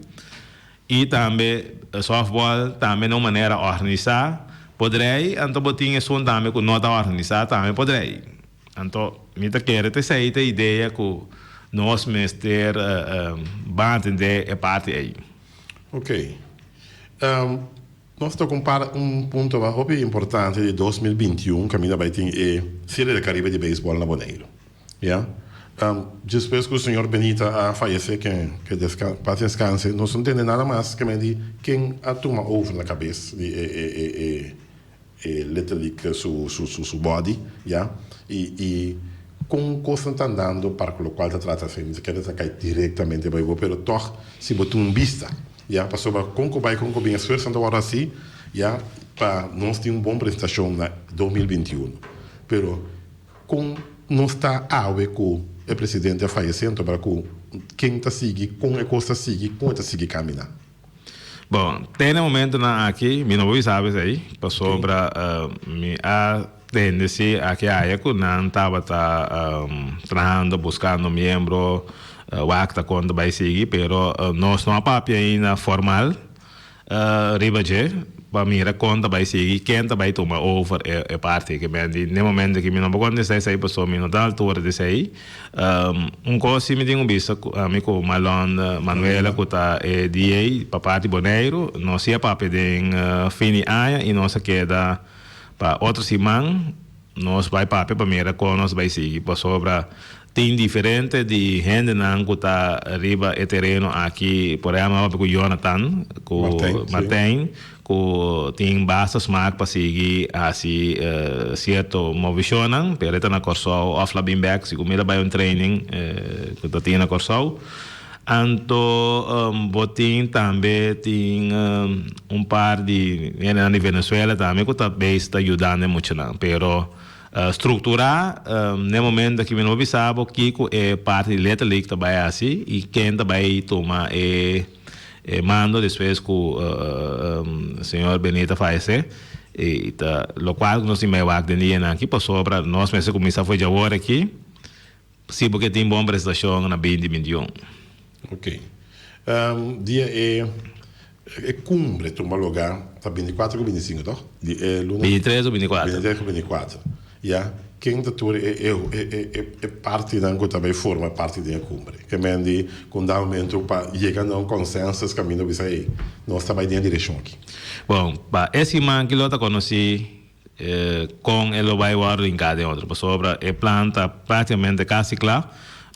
e também softball também de uma maneira organizar, poderei então botinha som também que não tá organizar também poderei. Então, me tá querendo ter essa ideia que nós mestre vamos entender a parte aí. Ok. Nós estamos compara ponto bem importante de 2021 que a minha vai ter é Série do Caribe de Beisebol na Bonaire. Yeah? Depois que o senhor Benita faleceu, que descanse, nós não entendemos nada mais que me diz quem a toma over na cabeça literally su body, yeah? E com coisa está andando para o qual está tratando assim, quer dizer que diretamente vai ver, pero toch se botou vista, yeah? Passou para com bem esforço então agora assim, yeah? Para nós ter bom prestação na 2021, pero com não está a ver com o presidente falecendo para com quem está seguindo, com a coisa seguir, com está seguir caminhar. Bom, tem um momento aqui, me não sabe aí, passou para me atender-se aqui a área que não estava trabalhando, buscando membro, o acta quando vai seguir, pero nós não há papel ainda formal, ribaje, para mira conta vai seguir quem vai tomar over é parte que bem de no momento que me não pode dizer sai pessoa me não dá altura de sair coisa me tenho visto amigo Malon Manuela que tá DA para parte Boneiro não se para pedir fini aia e não se queda para outro simão nós vai para mira com nós vai seguir para sobra tem diferente de gente não que está arriba e terreno aqui por exemplo com Jonathan com Martin que tem bases marcas para seguir assim certo movimentam pero está na corso off la back se como vai um training que está na corso anto botin também tem par de na Venezuela também que está bem está ajudando muito não pero estruturar no momento que me não sabe que é parte de letra que também assim e quem também toma mando depois que o senhor Benita faz e lo qual nós temos mais de dia aqui para sobra nós mesmo começar foi já agora aqui se porque tem boa prestação na 20 milhões. Ok. Dia é cumbre toma lugar para 24 ou 25, tá? 23 ou 24. 23 ou 24. Ja, quem da tour é parte da que também forma parte da cumbre. Que mendi com dá aumento para chegar a um consenso caminho bisa aí. Nós também na direção aqui. Bom, para esse man que eu conheci com ele vai guardar em cada outro. Sobre a planta praticamente quase clara.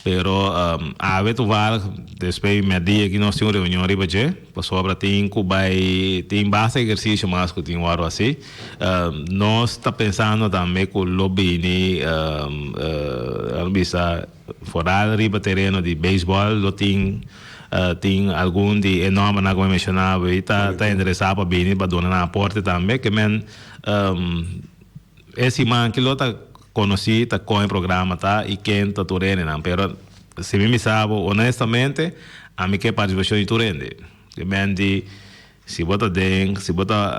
Pero a vezes vai depois me dia que nós temos reunião riba je, sobre tem bastante exercício mais que tem algo assim. Nós está pensando também que o lobby ni bisa fora riba terreno de beisebol, lo tem algum de enorme na como mencionava e tá interessado para vir para donar aporte também que men esse man que lo tá conheci tá com o programa tá e quem tá turene não pero se me sabe honestamente a mim que participação de turende que mendi se bota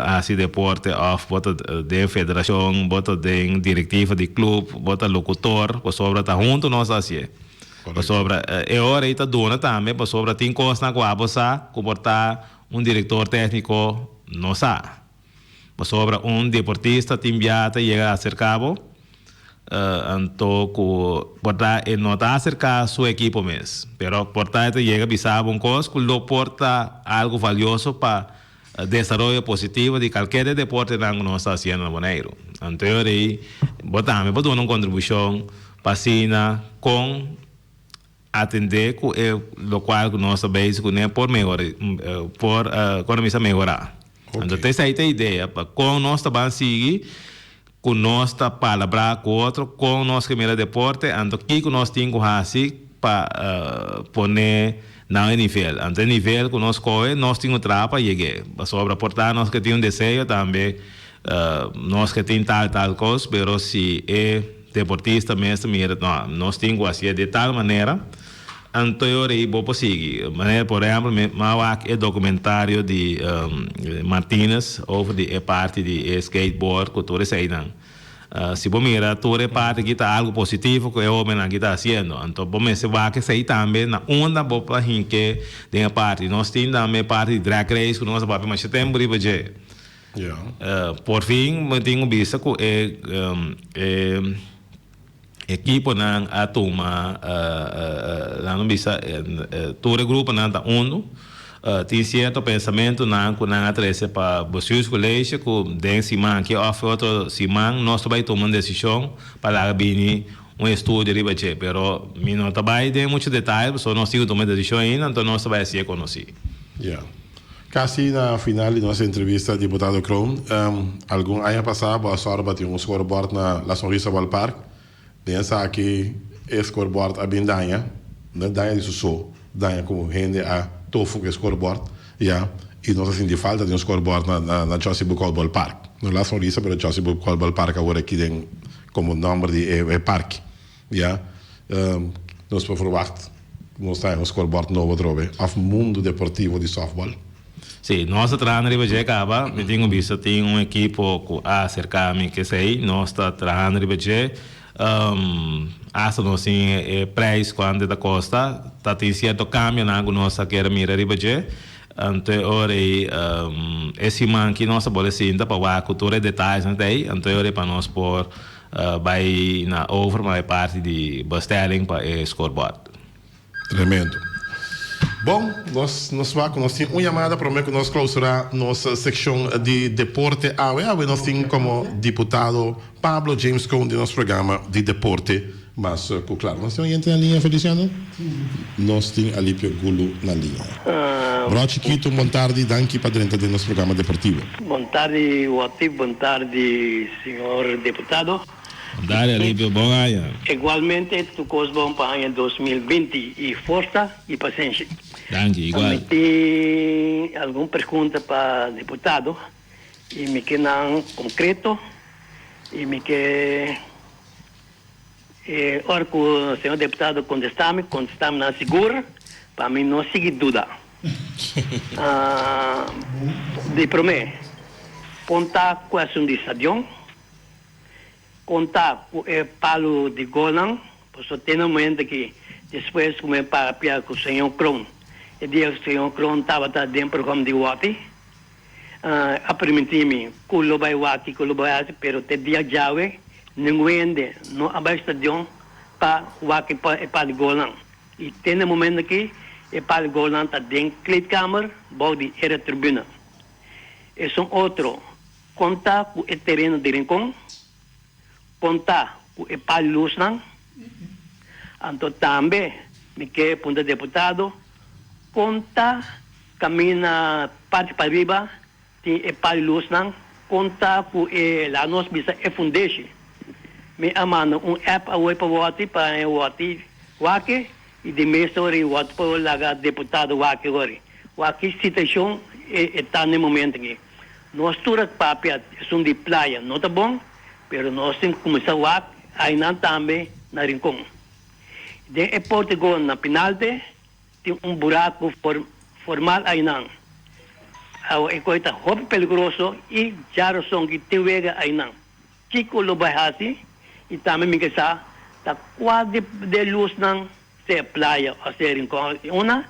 assim deporte of bota de federação bota de diretiva de clube bota locutor por sobre tá junto nós assim por sobre é hora aí tá dona também por sobre tem coisa na qual você comportar diretor técnico não sabe por sobre deportista tem viata chega a ser cabo então porta não está acerca seu equipo mesmo, pero porta chega a um coisa que lo porta algo valioso para desenvolvimento positivo de qualquer deporte que nós está fazendo no Bonaire. Então aí botamos uma contribuição para cima com atender com o qual nós sabemos que por melhorar, por economizar melhorar. Então essa é a ideia para com nós também seguir com nossa palavra com outro, com nosso primeiro deporte, então que nós temos assim para poner na nível, então nível que nós corre, nós temos trapa e chegar, sobre portar nós que temos desejo também, nós que temos tal coisa, mas se é deportista mesmo, nós temos assim de tal maneira, então eu vou seguir, maneira por exemplo, é documentário de Martínez sobre a parte de skateboard que todos aí não. Se você mirar toda a parte que está algo positivo que o homem aqui está fazendo, então você vai que sair também na onda para que tem a parte. Nós temos também a parte de drag race que nós vamos mais setembro e vai por fim, eu tenho visto que equipo na a turma não bisa todo grupo na tá tem certo pensamento na que na atrás para vocês colégio que den simão que off outro simão nós vai tomar decisão para vir estudo de bache pero mi não trabalha de muitos detalhes só nós temos tomar decisão ainda então nós vai se conhecer. Casi na final de nossa entrevista deputado Kroon algum ano passado a senhora bateu scoreboard na La Sonrisa Ballpark. Pensa que o scoreboard a bem danha, não danha de sucesso, danha como rende a tofu que scoreboard, e nós assim de falta de scoreboard na Chelsea Football Park. Não lá só isso, mas Chelsea Football Park agora aqui tem como nome de parque, nós por verwacht, nós temos scoreboard novo trove, af mundo deportivo de softball. Sim, nossa treinadora já acaba, me tenho visto tem equipo que acerca me que sei, nós está treinadora já hasta no assim preço quando da costa tá tem certo câmbio na nossa quer mira riba je ante ore esse man que nós bolecinta para a cultura detalhes ante ante ore para nós por by na over my parte de bestelling para scoreboard. Tremendo. Bom, nós temos uma chamada para que nós clausurar nossa secção de deporte. Nós temos como deputado Pablo James Cohn de nosso programa de deporte. Mas, claro, nós temos gente na linha, Feliciano? Nós temos Alípio Gulo na linha. Bom, Chiquito, boa tarde, danke para dentro do nosso programa deportivo. Boa tarde, Wati, boa tarde, senhor deputado. Boa tarde, Alípio, bom dia. Igualmente, tu bom para o ano 2020 e força e paciência. Danke, igual. Tem alguma pergunta para o deputado e me quer concreto e me quer ora que o senhor deputado contestame na segura para mim não seguir dúvida. De prometo, contar com a questão de estadião, contar com o palo de Golan, porque tem um momento que depois como para piar com o senhor Kron, e dia que o senhor Kron estava dentro do programa de Wati, a permitir-me que o vai Wati, que o vai Wati, pero te dia já ninguém não abre estadião para Wati para de Golan. E tem um momento que o palo de Golan está dentro da câmara, bode era tribuna. Esse outro, contar com o terreno de Rincón, contar com o palo de luz, então também, me quer punta deputado, contar caminha parte para riba, tem o palo de luz, contar com a nossa bisa é fundation. Me amando app away para o Wati, Waki, e de mestre o Wati para o deputado Waki. Waki situação está no momento aqui. Nós turas papel são de praia, não tá bom, pero nós temos que começar a Waki, aí não também na Rincón. De Portugal na penalti, tem buraco formal aí não. A coisa é perigoso e já são que tem vega aí não. Chico lo bahasi, e também me quer tá quase de luz não se praia ou se Rincón. Uma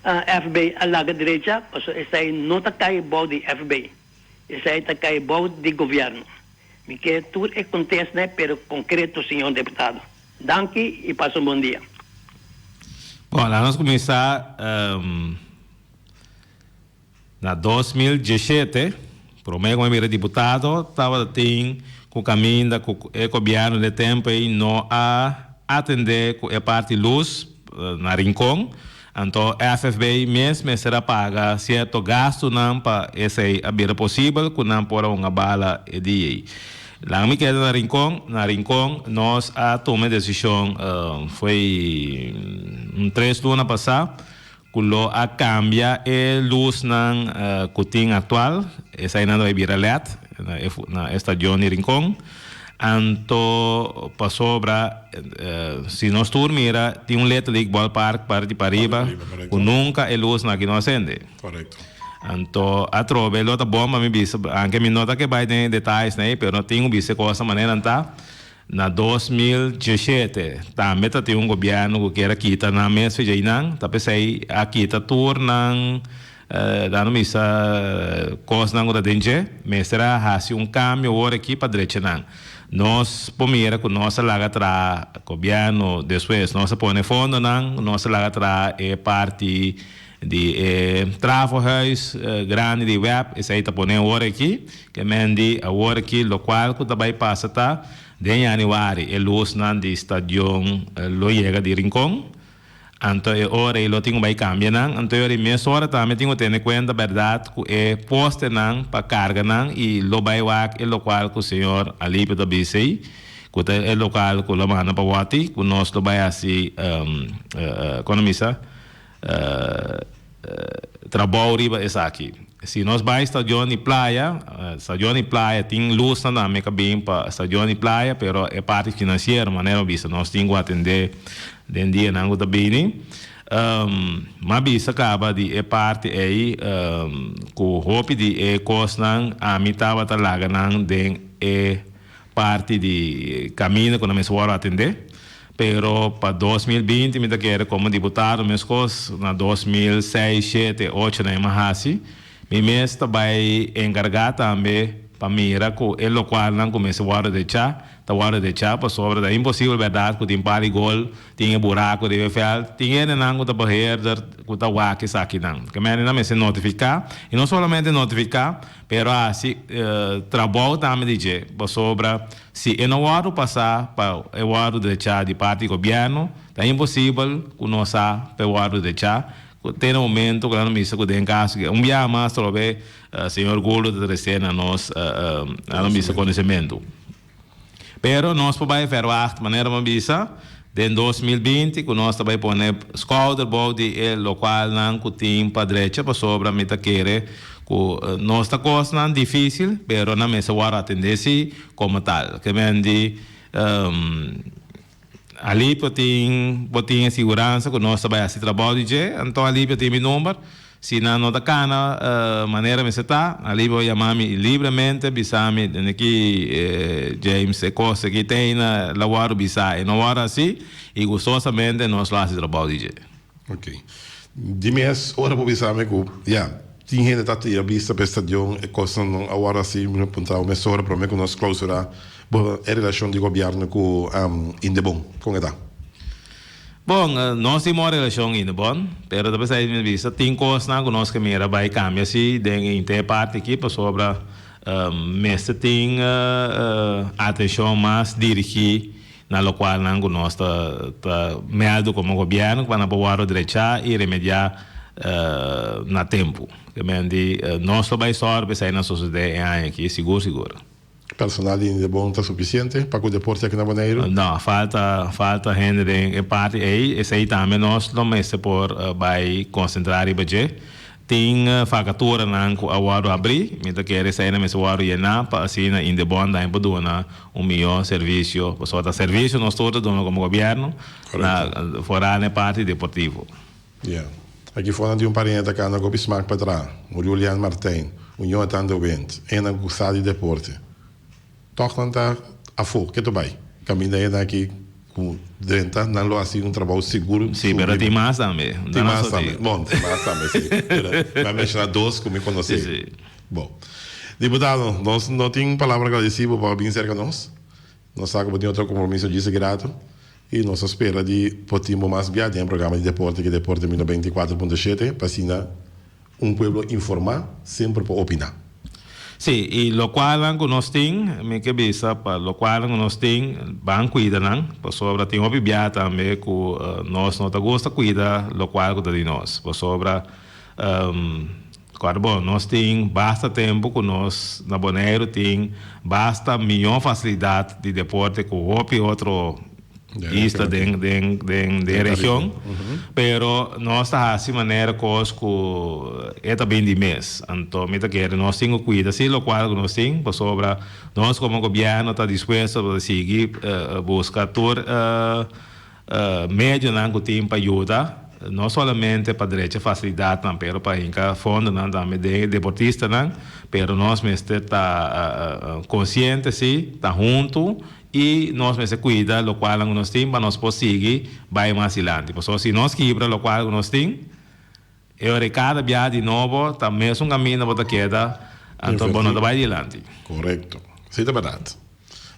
FBI a laga direita, essa aí não está cai bode FBI. Essa aí está cai bode de governo. Me quer tudo acontece, né, pero concreto, senhor deputado. Danke e passe um bom dia. Bom, lá nós começamos na 2017, por meio como era deputado, estava com o caminho com o governo de tempo e não a atender com a parte luz na Rincón. Então, a FFB mesmo será paga certo gasto não para esse abrir possível, que não por uma bala de lá me queda na Rincón, nós a tomar decisão foi 3 lunas passada, que a cambia a luz na cutin atual, essa aí não vai virar LED na estação de Rincón. Então, para sobra, se nós dormira, tem LED ballpark para de Pariba, que nunca a luz na que não acende. Correto. Então, a trova é outra bomba, me disse, anche me nota que vai ter detalhes, né? Pero não tenho visto coisa maneira tá. Na 2017, também tem governo que quer quitar na mesa de não, tá pensei a quitar tornam dando missa coisa não da dentro, mas será assim câmbio agora aqui para direita não. Nós primeiro que nós lá atrás governo depois nós põe fundo não, nós lá atrás é parte de trabalhos grande de web, esse aí tá põe agora aqui, que mendi agora aqui local que também passa tá de januário é luz não de estação lo chega de Rincón. Então, agora eu tenho que cambiar, não. Então, eu minha hora também tenho que ter em conta, verdade, que é poste não para carga não e lo vai é local que o senhor Alípio da BC, que é local que o manda para Wati, que nós lo vai assim, economista, trabalho riba essa aqui. Se nós vai estação e praia tem luz não me cabe para estação e praia, pero é parte financeira, maneira vista nós temos que atender den dia não está bem, mas bisa acaba de parte aí com roupa de costa não a mitad tá lá não den parte de caminho quando me suoro atender, pero para 2020 me quero como deputado meus cos na 2006, 7, 8 na Mahasi me mesmo vai encarregar também para mira com o local não começa a de chá tá hora de chá para sobre da impossível verdade que tem pari gol tinha buraco de fel tinha não que tá barreira que tá waki aqui não que me não me se notificar e não somente notificar pero assim trabalho também dizer para sobre se eu não hora passar para o hora de chá de parte do governo tá impossível que nós para o hora de chá tem um momento que não me se cuida em casa que dia mais talvez senhor Golo de recém a nós não me se conhecimento pero nós podemos fazer de maneira uma visa em 2020 que nós também pôr escolta de local não que tem para direita para sobre a meta querer que nossa coisa não difícil pero não me se vai atender-se como tal que me diz ali tem segurança que nós também assim trabalho de então ali tem meu número se não tá cana maneira me está ali vou chamar-me livremente bisame aqui James coisa que tem na lavar bisa e não hora assim e gostosamente nós lá se trabalho de ok dime as hora para bisame que tinha gente tá a vista para estação e coisa não agora assim me apontar uma hora para mim que nós clausura a relação de governo com Indebon com ela. Bom, nós temos uma relação Indebon, pero depois aí me vista tem coisas que nós que mira vai cambiar se em ter parte aqui para sobre mestre tem atenção mais dirigida na local não nós tá meado como governo para apoiar o direito e remediar na tempo. Que me andi nós também sorbe sair na sociedade aqui seguro. Personal de bom está suficiente para que o deporte aqui na Bonaire? Não, falta gente em parte aí, esse aí também nós não é por vai concentrar e budget. Tem facatura não que agora abrir, então que esse aí não é agora llenar para assim na Indebon daí para doar melhor serviço, para só serviço nós todos damos como governo na fora na parte deportivo. Aqui fora de parente que anda com Bismarck para trás, o Julian Martin, o Jonathan de Wendt, e na gostar de deporte. Toch não está a fogo, que tu vai? Caminha aqui com dentro, não lo assim trabalho seguro. Sim, mas tem mais também. Tem mais também. Bom, tem mais também, sim. Vai mencionar dois que me conhecem. Sim. Bom, deputado, nós não temos palavra agradecida para vir cerca de nós. Nós sabemos que tem outro compromisso de grato e nós espera de poder mais viajar em programa de deporte, que é Deporte 24.7, para assim pueblo informar, sempre para opinar. Sim, e lo qual nós temos, me que bisa para lo qual nós temos, bem cuida não, para sobre tem obviar também que nós não gosta cuida lo qual de nós, para sobre bom, nós temos basta tempo que nós na Bonaire tem basta melhor facilidade de deporte que outro isla de região, pero nós está assim maneira coisa que é também de mês, então me quer nós temos cuida se lo qual nós temos para sobre nós como governo está disposto a seguir buscar todo médio não que tem para ajudar não somente para direito facilidade não, pero para inca fundo não também de deportista não, pero nós mesmo está consciente sim, está junto e nós mesmo cuida lo qual nós temos para nós conseguir vai mais adiante. Porque se nós quebra lo qual nós temos, eu recado via de novo, também é caminho para queda, então bom não vai adiante. Correto. Sim, é verdade.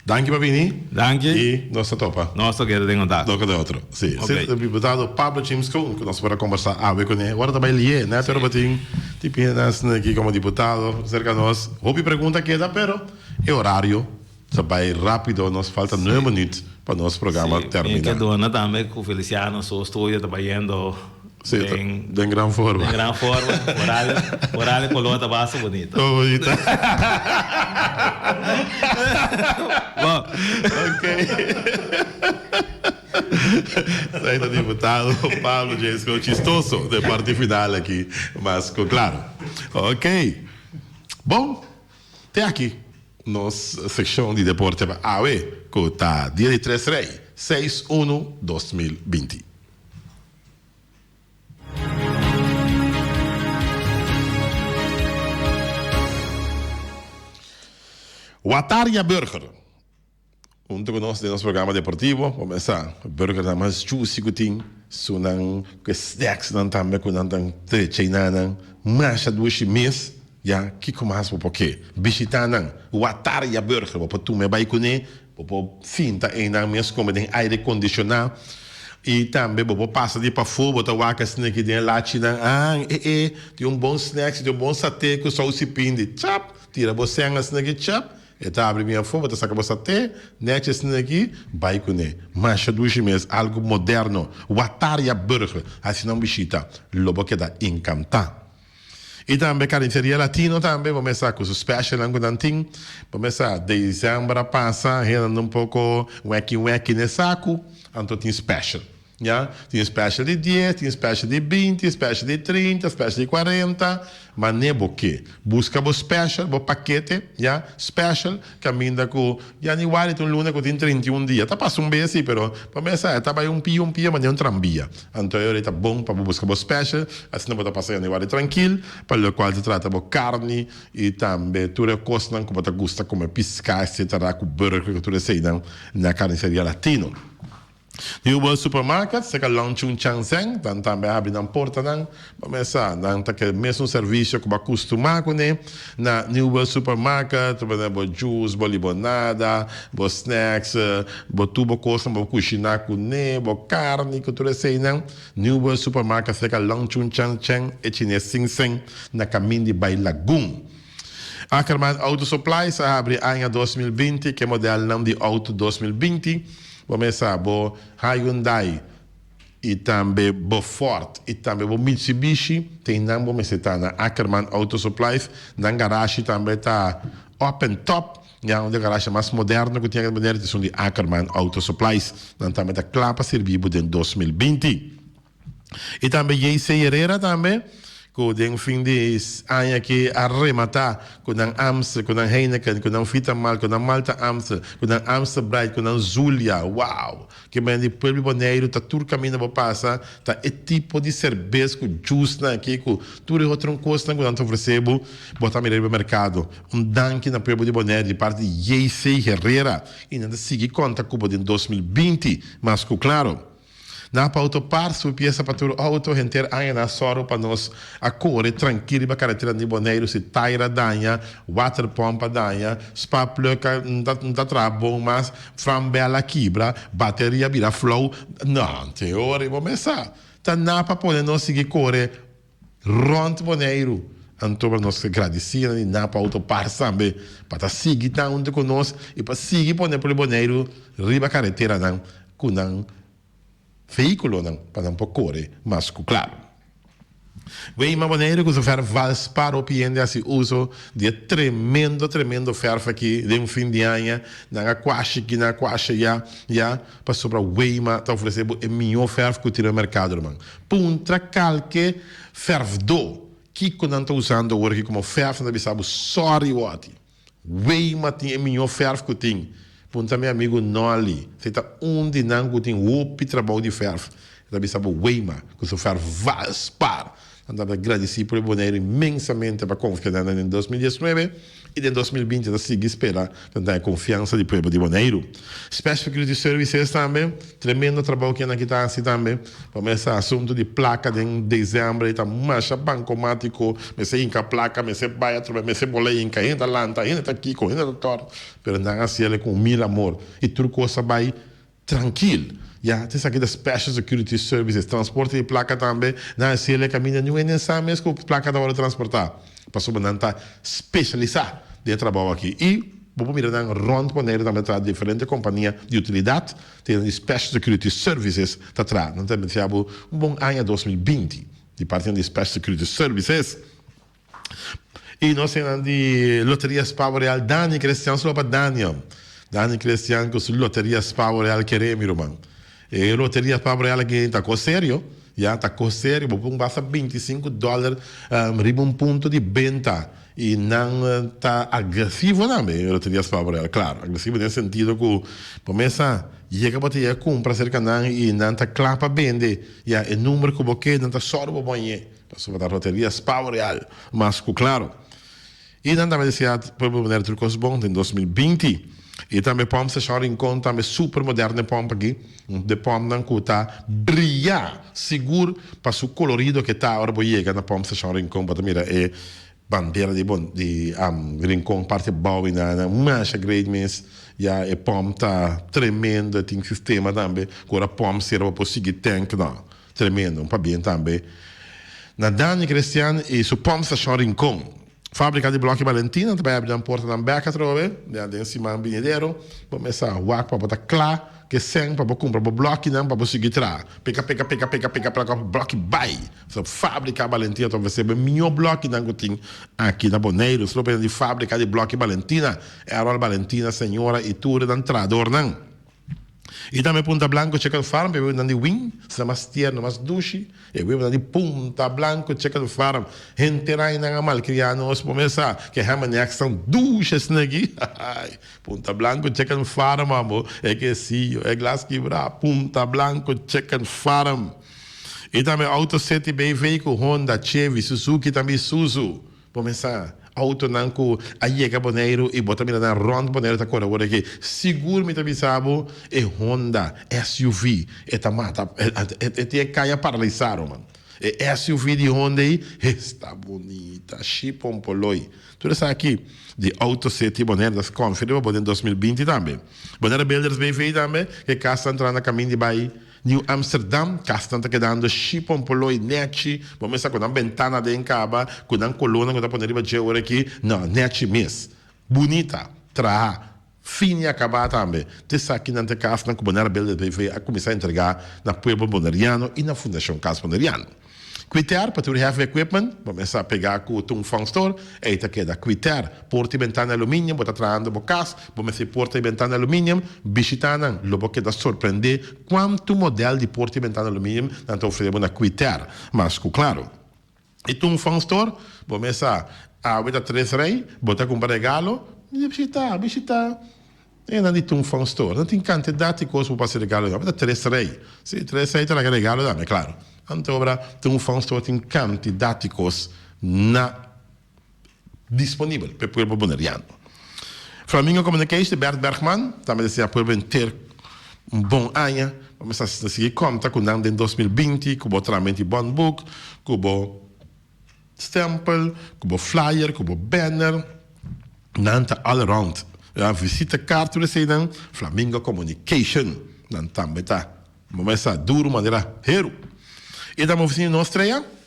Danke para vir. Danke. E nós topa. Nós queremos ter contato. Do que de outro. Sim. Okay. O deputado Pablo Chimsco, que nós vamos conversar com ele. Agora também ele né? Pero bating tipo aqui como deputado, cerca de nós. Houve pergunta que dá, pero é horário. Vai rápido, nos falta 9 minutos para nosso programa terminar. Que dona também com o Feliciano, sou estúdio trabalhando em grande forma. Em grande forma, horário colota basta bonita. Oh, bonita. Bom, ok. Saída deputado Pablo Jesco, chistoso de parte final aqui, mas claro. Ok. Bom, até aqui. Nossa secção de deporte para AE, que está dia de 3 rei, 6/1/2020. Wataria Burger, junto com nós, nosso programa deportivo, começar, burger na mais juicy que tem, sunang que snacks não também com não tem trecheina, mas a duas mês, já que começa porque bisitanan, o atar e a burger, para tu me vai com ele, para finta ainda mesmo como tem aire condicionado. E também vou passar de para fora, botar o aca snack de latina, tem bom snack, tem bom satê com só o cipinde, chap, tira você a snack chap, e tá abre minha fome, tá saca você satê, net snack, vai com ele. Mas duas meses, algo moderno, o ataria burger, assim não bichita, lobo que dá encantado. E também carniceria latino também, vamos começar com o special angudantim, vamos começar dezembro passa, ainda um pouco wacky nesse saco, então tem special. Yeah? Tem special de 10, tem special de 20, special de 30, special de 40, mas nem o que. Busca o special, o paquete, yeah? Special, caminha com, já nem vale um lunes que tem 31 dias. Tá passando bem assim, pero, para começar, tá bem um pia, mas nem um trambia. Então, eu tá bom para buscar o special, assim não pode passar nem vale tranquilo, para o qual se trata de carne e também tudo coisa que você gosta como piscar, etc., com burger que tu sei na carniceria latino. New World Supermarket, se que lança chance, dan também abre na porta, dan, começa, dan tá que mesmo serviço que vai acostumar com ele, na New World Supermarket, bo juice, bo limonada, bo snacks, bo tubo coisa, bo cozinhar com ele, bo carne, que tudo sei, não. New World Supermarket, se que lança chance, e tinha sing na caminho de Bailagoon. Ackerman Auto Supplies abre ano 2020, que é modelo não de auto 2020. Começar bo Hyundai e também bo Ford e também bo Mitsubishi tem não vamos estar na Ackerman Auto Supplies na garagem também tá open top já onde a garagem mais moderna que tinha moderna são de Ackerman Auto Supplies não também tá claro para servir em 2020 e também JC Herrera também com o fim de ano que arrematar com a Amstel, com a Heineken, com a Vitamal, com a Malta Amstel, com a Amstel Bright, com a Zulia, uau! Que bem de Pueblo Boneiro, tá tudo caminho para passar, tá é tipo de cerveja com juice aqui, com tudo outro coisa que nós oferecemos, botar melhor no mercado. Danke na Pueblo de Boneiro, de parte de JC Herrera, e ainda seguir conta com o 2020, mas claro. Na autopar, sua peça para o auto, renter ainda na soro para nós a correr tranquilo para a carretera de Boneiro, se taira danha, water pompa danha, spa pluca, não tá bom, mas frambela quebra, bateria vira flow, não, teoria, vamos começar. Tá na para poder nós seguir correr, rond Boneiro. Então, nós agradecemos e na para autopar também, para seguir onde conosco e para seguir poner para o Boneiro, riba a carretera, não, com não. Veículo não, para não correr, mas claro. Vem uma maneira que o ferro valspar o piende assim uso de tremendo ferro aqui de fim de ano, na quase já passou para o Weima, está oferecendo o melhor ferro que tira o mercado, irmão. Puntra calque ferro do que não está usando hoje como ferro, não sabe sorry what. Weima tem o melhor ferro que tem. Punta meu amigo Noli, você está onde não tem o trabalho de ferro. Ele sabe o Weima, que o ferro vai spar. Então, agradecer por o Boneiro imensamente para confiar em 2019 e em 2020 a seguir esperar a confiança do povo de Boneiro. Special Security Services também, tremendo trabalho que aqui está assim também. Para esse assunto de placa em dezembro, está marcha bancomático, me sei inca placa, me sei baia, me sei bolei inca, ainda lanta, ainda aqui, ainda tor, pero não assim ele com mil amor e tudo coisa vai tranquilo. Ja, het is aqui da Special Security Services, transporte de placa também, na CL caminha não é necessário mesmo que placa da hora de transportar. Passou a estar especializado de trabalho aqui. E, vamos mirar na Ronda Boneiro também traz diferentes companhias de utilidade, tem Special Security Services, está atrás. Não também temos bom ano 2020, de parte de Special Security Services. E nós temos de Loterias Power Real, Dani Cristiano, só para Daniel. Dani Cristiano, com sua Loterias Power Real, queremos, irmão. E loteria para ela que está com sério, já está com sério, vou passar $25 riba ponto de venda e não está agressivo também, loteria para ela, claro, agressivo nesse sentido que começa chega para ter compra cerca não e não está claro para vender, já o número que você não está só para banhar, passou para loteria para ela, mas claro. E não também desejar para poder ter coisas bons em 2020. E também pompa station Rincon, também super moderna pompa aqui. De pompa não custa brilhar, seguro, para o colorido que está agora vou chegar na pompa station Rincon, para mira é bandeira de Rincon, parte boa na mancha grande mês. Ja, e pompa tá tremendo, tem sistema também, agora pompa serve para seguir tanque, não, tremendo, para bem também. Na Dani Cristiano e su pompa station Rincon. Fábrica de bloco Valentina, também abre uma porta na beca, trove, de em cima do binheiro, para começar a uar, para botar claro, que sempre para comprar bloco, não, para seguir trás. Pica, para bloco vai. So, fábrica Valentina, então você vê melhor bloco que tem aqui na Boneiro, só para de fábrica de bloco Valentina, é a Valentina, senhora, e tudo da entrada, não. E também Punta Blanco, Chicken Farm, eu vou de wing, se mais tierno, mais duche, eu vou de Punta Blanco, Chicken Farm, gente aí na malcriano, os começar, que é uma são duches aqui, Punta Blanco, Chicken Farm, amor, é que sim, é glass quebrar, Punta Blanco, Chicken Farm. E também Auto City Bay Veículo, Honda, Chevy, Suzuki, também Suzu, começar. Auto nanco aí é Boneiro e bota mina na Ronda Boneiro tá cora agora que seguro me também sabe é Honda SUV é tamata é caia paralisado mano é SUV de Honda aí está bonita chipom poloi tudo isso aqui de Auto City Boneiro das conferências vou em 2020 também Boneiro Builders BV também que casa entrando na caminho de Bahia New Amsterdam, casa está quedando chipom poloi neti, vamos pensar com a ventana de encaba, com a coluna, com a panela de ouro aqui, não, neti mesmo, bonita, fim e acabar também. Tessa aqui na casa, na Comunidade Bela de a começar a entregar na Pueblo Boneriano e na Fundação Casa Boneriano. Quitter, para tu have equipment, vamos começar a pegar com o Tung Fang Store, aí tá queda Quitter, porta e ventana alumínio, bota traindo bocas, vamos ser porta e ventana alumínio, visitando, logo que dá surpreender quanto modelo de porta e ventana alumínio não te oferecemos na Quitter, mas claro. E Tung Fang Store, vamos começar a bota 3 rei, bota com regalo, e visitar. E não de Tung Fang Store, não tem quantidade de coisas para fazer regalo, bota 3 rei, se 3 rei te dá regalo, é claro. Antobra tem fonte tem quantidades disponível para o povo boneriano. Flamingo Communication, Bert Bergman, também dizia para ter bom ano, vamos a seguir conta com o em 2020, com o tratamento de bom book, com o stempel, com o flyer, com o banner, nanta all around. Visita carta de Flamingo Communication, não também tá. Vamos a duro maneira hero. E da oficina nossa,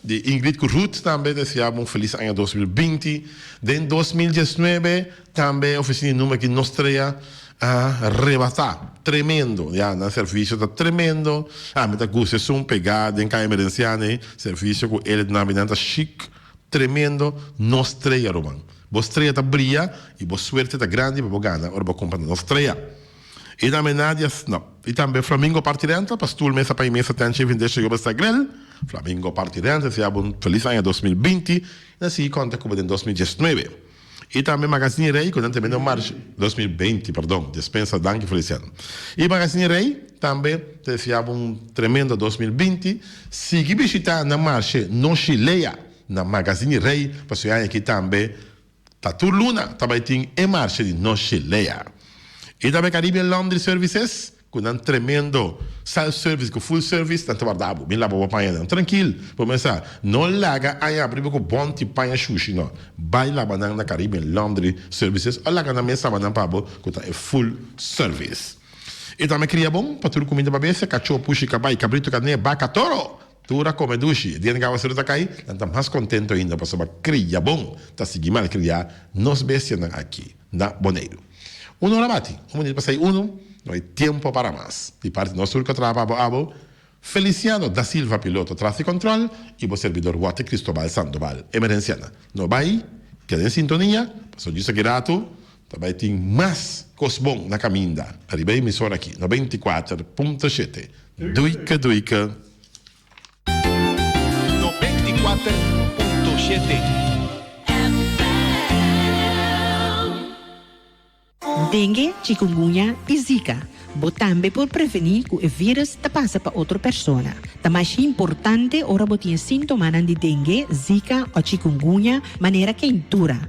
de Ingrid Kurut, também desejamos um feliz ano 2020. Em 2019, também a oficina número que nos traia arrebatar, tremendo, já, no serviço está tremendo. Muita coisa são pegadas em cada emergenciana, serviço com ele na vinanta chique, tremendo, nos traia, Roman. Vos traia está brilha e vos suerte está grande para ganhar, agora vou comprar nos traia. E também Nádia, não. E também Flamingo Partirenta, pastor mesa para mesa tanto e vender chegou para grel. Flamingo Partirenta, se um feliz ano 2020, e assim conta como em 2019. E também Magazine Rei, quando também não marcha 2020, perdão, dispensa danke Feliciano. E Magazine Rei também desejava tremendo 2020. Segui visitando na marcha no Chileia, na Magazine Rei, para o ano aqui também tá tur luna, também tem em marcha de no Chileia. E também Caribbean Laundry Services, com um tremendo self-service, com full service, tanto guardavo, me lavo a panha, tranquilo, vamos começar, não laga aí abrir com bom tipo panha sushi, não, vai lá na Caribbean Laundry Services, ou laga na mesa banana pabo, com é full service. E também cria bom, para tudo comida para beça, cachorro, puxi, cabai, cabrito, carne, vaca, toro, tura come dushi, dia que a você está cai, está mais contente ainda, para saber cria bom, tá seguindo mal criar, nos bestia aqui, na Boneiro. Uno rabati, minuto para sair não é tempo para mais. De parte do nosso trabalho, Feliciano da Silva, piloto tráfego control, e o servidor Guate Cristóbal Sandoval, emergenciana. No vai, queda em sintonia, passou disso aqui rato, também tem mais coisa bom na caminha. Arriba a emissora aqui, 94.7. Duica. 94.7. Dengue, chikungunya e zika. Botambe por prevenir que o vírus te passa para outra pessoa. O mais importante ora botinha sintomas de dengue, zika ou chikungunya, maneira que dura.